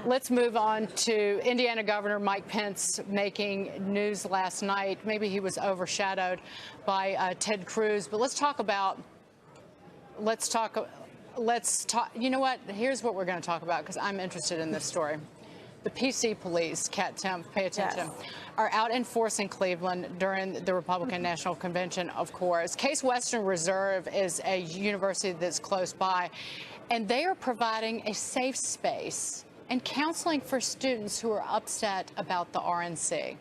Let's move on to Indiana Governor Mike Pence making news last night. Maybe he was overshadowed by Ted Cruz, but let's talk. You know what? Here's what we're going to talk about, because I'm interested in this story. The PC police, Kat Timpf, pay attention, are out in force in Cleveland during the Republican National Convention, of course. Case Western Reserve is a university that's close by, and they are providing a safe space and counseling for students who are upset about the RNC,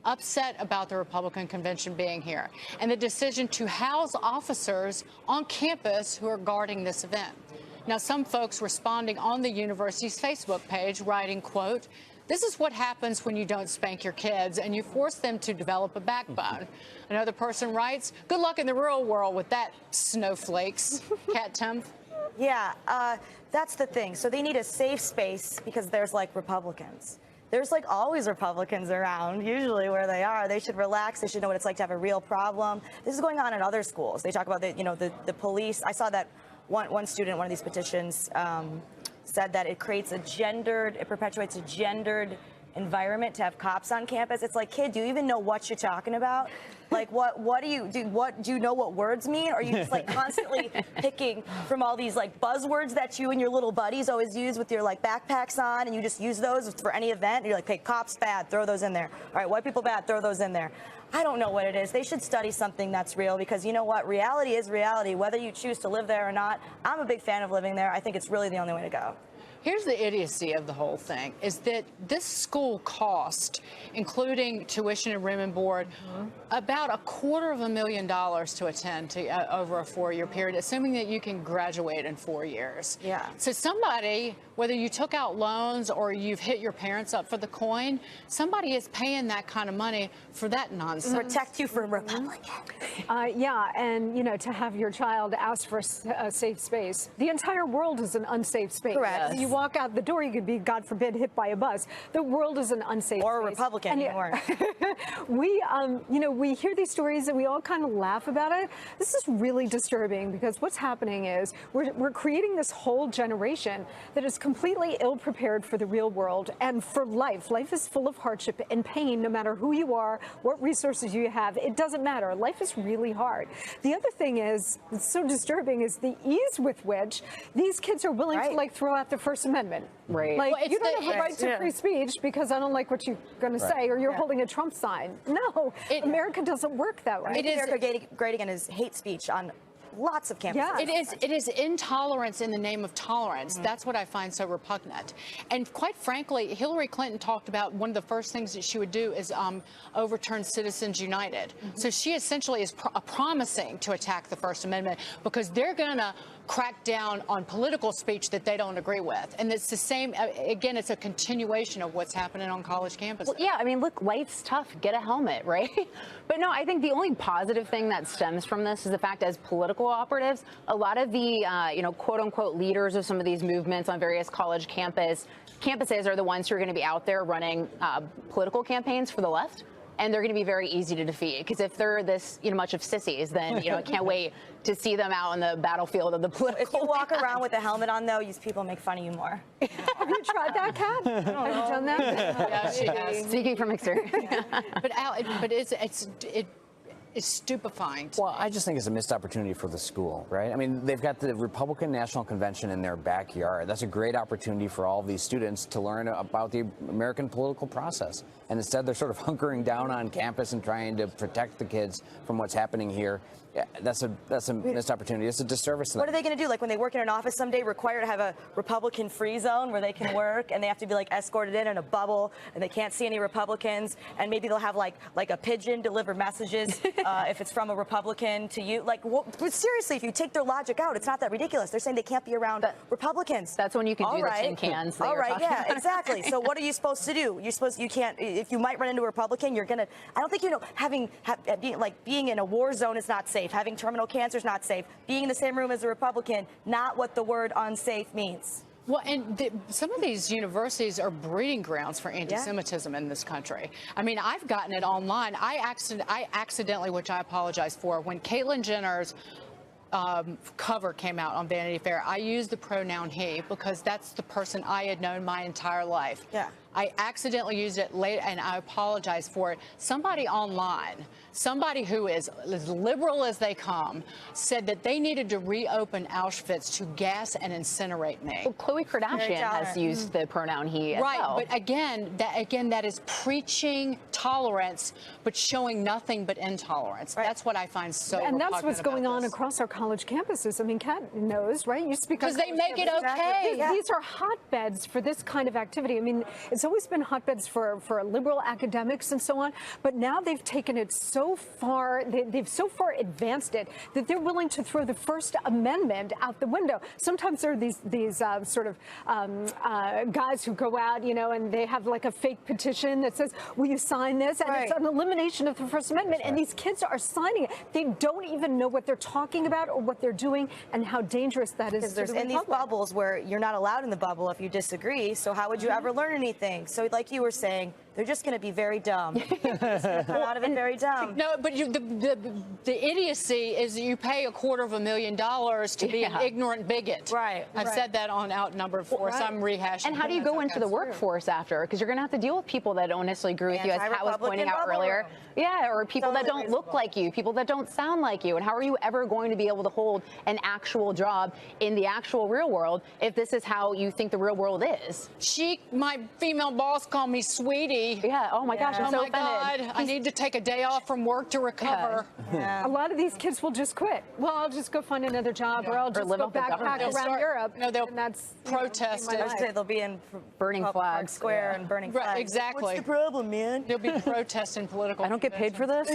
upset about the Republican convention being here, and the decision to house officers on campus who are guarding this event. Now, some folks responding on the university's Facebook page, writing, quote, "This is what happens when you don't spank your kids and you force them to develop a backbone." Another person writes, "Good luck in the real world with that, snowflakes." Kat Timpf. Yeah, that's the thing. So they need a safe space because there's like Republicans. There's like always Republicans around, usually where they are. They should relax. They should know what it's like to have a real problem. This is going on in other schools. They talk about the police. I saw that one student, one of these petitions, said that it perpetuates a gendered environment to have cops on campus. It's like, kid, do you even know what you're talking about? Like, what do you do? What do you know what words mean? Or are you just like constantly picking from all these like buzzwords that you and your little buddies always use with your like backpacks on, and you just use those for any event? And you're like, hey, cops bad, throw those in there. All right, white people bad, throw those in there. I don't know what it is. They should study something that's real, because you know what? Reality is reality, whether you choose to live there or not. I'm a big fan of living there. I think it's really the only way to go. Here's the idiocy of the whole thing, is that this school cost, including tuition and room and board, about $250,000 to attend to over a 4-year period, assuming that you can graduate in 4 years. Yeah. So somebody, whether you took out loans or you've hit your parents up for the coin, somebody is paying that kind of money for that nonsense. Protect you from Republicans. Yeah, and, you know, to have your child ask for a safe space. The entire world is an unsafe space. Correct. Yes. You walk out the door, you could be, God forbid, hit by a bus. The world is an unsafe or space. A Republican. We hear these stories and we all kind of laugh about it. This is really disturbing, because what's happening is we're creating this whole generation that is completely ill-prepared for the real world and for life. Life is full of hardship and pain, no matter who you are, what resources you have. It doesn't matter. Life is really hard. The other thing is, it's so disturbing, is the ease with which these kids are willing to like throw out the First Amendment. Right. Like, well, you don't have a right to free speech because I don't like what you're going to say, or you're holding a Trump sign. No, America doesn't work that way. America great again is hate speech on lots of campuses. Yeah. It is intolerance in the name of tolerance. That's what I find so repugnant. And quite frankly, Hillary Clinton talked about one of the first things that she would do is overturn Citizens United. So she essentially is promising to attack the First Amendment, because they're going to crack down on political speech that they don't agree with. And it's the same, again, it's a continuation of what's happening on college campuses. Well, yeah, I mean, look, life's tough. Get a helmet, right? But no, I think the only positive thing that stems from this is the fact, as political operatives, a lot of the, quote unquote leaders of some of these movements on various college campuses are the ones who are going to be out there running political campaigns for the left. And they're going to be very easy to defeat, because if they're this, much of sissies, then, I can't wait to see them out on the battlefield of the political. If you walk around with a helmet on, though, people make fun of you more. Have you tried that, Kat? Have you done that? Yeah, she has. Speaking from experience. But it's stupefying. Well, I just think it's a missed opportunity for the school, right? I mean, they've got the Republican National Convention in their backyard. That's a great opportunity for all of these students to learn about the American political process. And instead, they're sort of hunkering down on campus and trying to protect the kids from what's happening here. Yeah, that's a missed opportunity. It's a disservice to them. What are they going to do? Like, when they work in an office someday, require to have a Republican-free zone where they can work, and they have to be like escorted in a bubble, and they can't see any Republicans, and maybe they'll have like a pigeon deliver messages if it's from a Republican to you. Like, but seriously, if you take their logic out, it's not that ridiculous. They're saying they can't be around Republicans. That's when you can do the tin cans. All right, yeah, exactly. So what are you supposed to do? You can't. If you might run into a Republican, you're gonna. I don't think being in a war zone is not safe. Having terminal cancer is not safe. Being in the same room as a Republican, not what the word unsafe means. Well, and some of these universities are breeding grounds for anti-Semitism in this country. I mean, I've gotten it online. I accidentally, which I apologize for, when Caitlyn Jenner's cover came out on Vanity Fair, I used the pronoun he because that's the person I had known my entire life. Yeah. I accidentally used it late, and I apologize for it. Somebody online, somebody who is as liberal as they come, said that they needed to reopen Auschwitz to gas and incinerate me. Well, Khloe Kardashian has used the pronoun he as Right, well. but again, that is preaching tolerance, but showing nothing but intolerance. Right. That's what I find so And that's repugnant what's going about on this. across our college campuses. I mean, Kat knows, right? You speak on Because they college make it campuses. okay. Yeah. These are hotbeds for this kind of activity. I mean, it's always been hotbeds for liberal academics and so on, but now they've taken it so far, they've so far advanced it that they're willing to throw the First Amendment out the window. Sometimes there are these sort of guys who go out, you know, and they have like a fake petition that says, will you sign this? And it's an elimination of the First Amendment. And these kids are signing it. They don't even know what they're talking about or what they're doing and how dangerous that is. Because there's in these bubbles where you're not allowed in the bubble if you disagree. So how would you ever learn anything? So like you were saying, they're just going to be very dumb. They're just gonna come out of it very dumb. No, but the idiocy is that you pay $250,000 to be an ignorant bigot. Right. I've said that on Outnumbered Force. I'm rehashing. And how do you go into the workforce after? Because you're going to have to deal with people that don't necessarily agree with you, as Pat was pointing out earlier. Yeah, or people that don't look like you, people that don't sound like you. And how are you ever going to be able to hold an actual job in the actual real world if this is how you think the real world is? My female boss called me sweetie. Yeah. Oh my gosh, I'm so oh my offended. God, I need to take a day off from work to recover. A lot of these kids will just quit. Well, I'll just go find another job, or I'll just live go off the government. backpack around Europe. No, they'll and that's protest you know, it. my life. They'll be in Burning Public Park flags. Square and burning flags. Exactly. What's the problem, man? They'll be protesting political. I don't get paid for this.